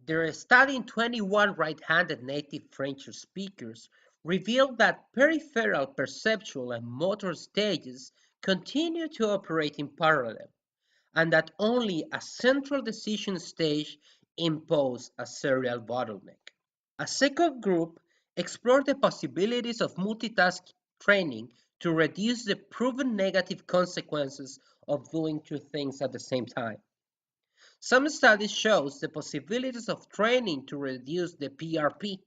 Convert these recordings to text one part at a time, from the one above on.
Their study in 21 right-handed native French speakers revealed that peripheral perceptual and motor stages continue to operate in parallel, and that only a central decision stage imposed a serial bottleneck. A second group explored the possibilities of multitask training to reduce the proven negative consequences of doing two things at the same time. Some studies show the possibilities of training to reduce the PRP.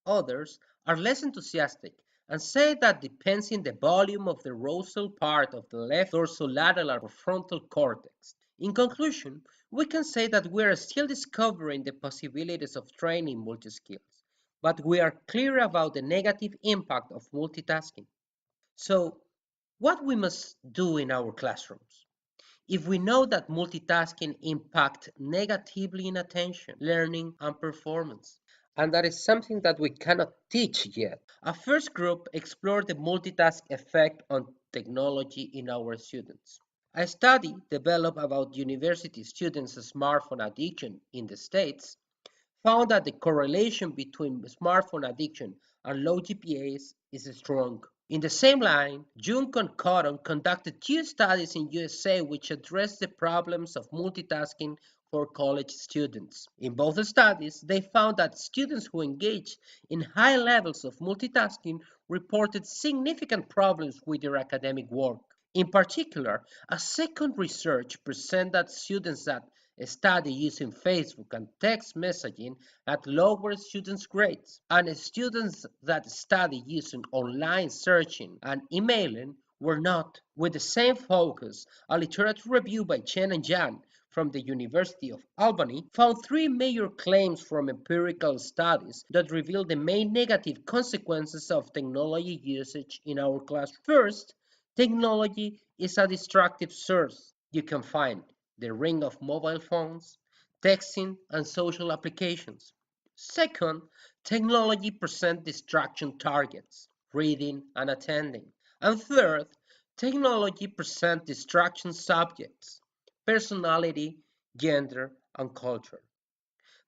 Others are less enthusiastic and say that depends on the volume of the dorsal part of the left dorsolateral or frontal cortex. In conclusion, we can say that we are still discovering the possibilities of training multi-skills, but we are clear about the negative impact of multitasking. So, what we must do in our classrooms? If we know that multitasking impacts negatively in attention, learning, and performance, and that is something that we cannot teach yet. A first group explored the multitask effect on technology in our students. A study developed about university students' smartphone addiction in the States found that the correlation between smartphone addiction and low GPAs is strong. In the same line, Jung and Cotton conducted two studies in USA which addressed the problems of multitasking for college students. In both studies, they found that students who engaged in high levels of multitasking reported significant problems with their academic work. In particular, a second research presented that students that study using Facebook and text messaging had lower students' grades, and students that study using online searching and emailing were not. With the same focus, a literature review by Chen and Jan from the University of Albany found three major claims from empirical studies that reveal the main negative consequences of technology usage in our classroom. First, technology is a distractive source. You can find the ring of mobile phones, texting, and social applications. Second, technology presents distraction targets, reading and attending. And third, technology presents distraction subjects, personality, gender, and culture.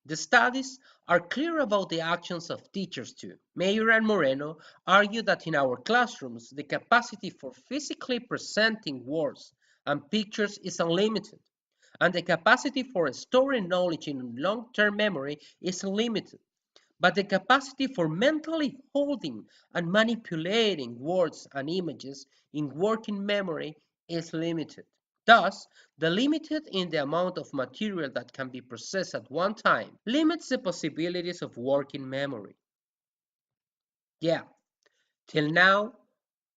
The studies are clear about the actions of teachers too. Mayer and Moreno argue that in our classrooms, the capacity for physically presenting words and pictures is unlimited, and the capacity for storing knowledge in long-term memory is unlimited. But the capacity for mentally holding and manipulating words and images in working memory is limited. Thus, the limited in the amount of material that can be processed at one time limits the possibilities of working memory. Yeah, till now,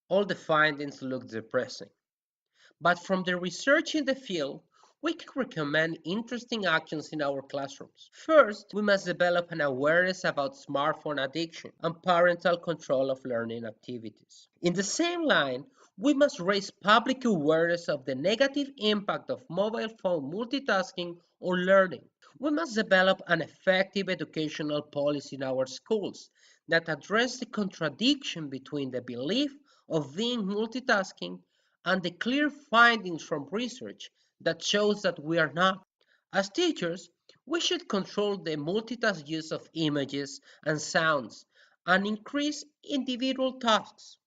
all the findings look depressing. But from the research in the field, we can recommend interesting actions in our classrooms. First, we must develop an awareness about smartphone addiction and parental control of learning activities. In the same line, we must raise public awareness of the negative impact of mobile phone multitasking on learning. We must develop an effective educational policy in our schools that address the contradiction between the belief of being multitasking and the clear findings from research that shows that we are not. As teachers, we should control the multitask use of images and sounds and increase individual tasks.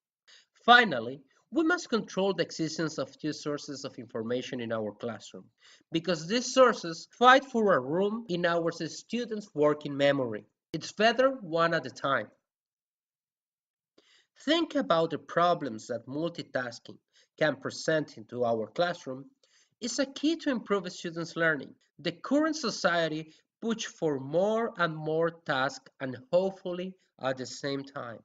Finally, we must control the existence of two sources of information in our classroom because these sources fight for a room in our students' working memory. It's better one at a time. Think about the problems that multitasking can present into our classroom is a key to improve students' learning. The current society pushes for more and more tasks and hopefully at the same time.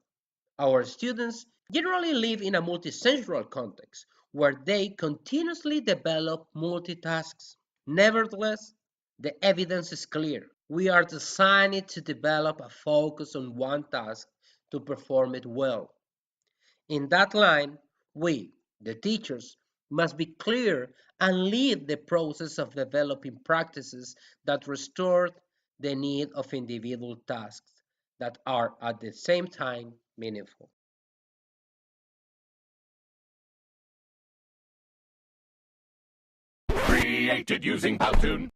Our students generally live in a multisensory context where they continuously develop multitasks. Nevertheless, the evidence is clear. We are designed to develop a focus on one task to perform it well. In that line, we, the teachers, must be clear and lead the process of developing practices that restore the need of individual tasks that are at the same time meaningful. Created using Powtoon.